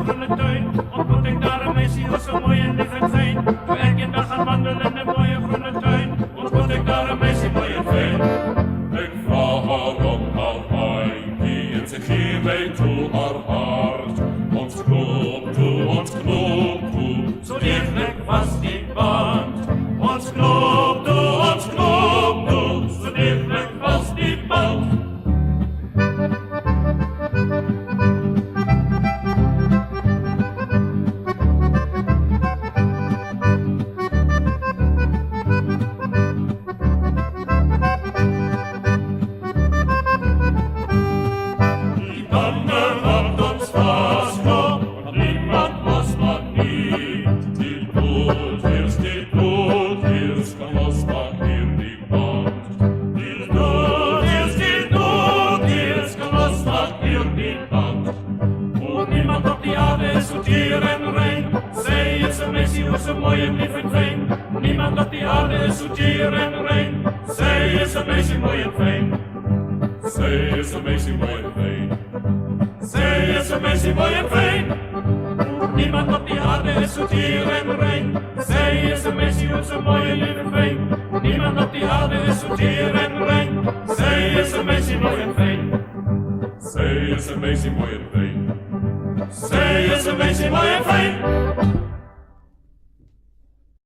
groene tuin. Ontmoet ik daar een meisje, hoe zo mooi en lief en fijn. Toen ik in dag gaan wandelen in de mooie groene tuin. Ontmoet ik daar een meisje, mooi en fijn. Ik vraag haar om haar handje en ze geeft mij toe haar hart. Ons knoop toe, Zo lieflijk was die band. Ons knoop toe, zo lieflijk was die band. Die banden had ons vastgelopen, want niemand was maar niet. die bloed eerst, kan losmaken hier die band. Die dood is, kan losmaken hier die band. Oh, niemand op die aarde is zo dier en rein. Zij is een meisje, hoe zo mooi en lief en fijn. Niemand op die aarde is zo dier en rein. Zij is een meisje, mooi en fijn. Zij is een meisje mooi en fijn. Zij is een meisje, mooi en fijn. Niemand op die aarde is zo dier en rein. Zij is een meisje, hoe zo mooi en lief en fijn. Niemand op die aarde is zo dier en rein. Zij is een meisje, mooi en fijn. Zij is een meisje mooi en fijn. Zij is een meisje, mooi en fijn.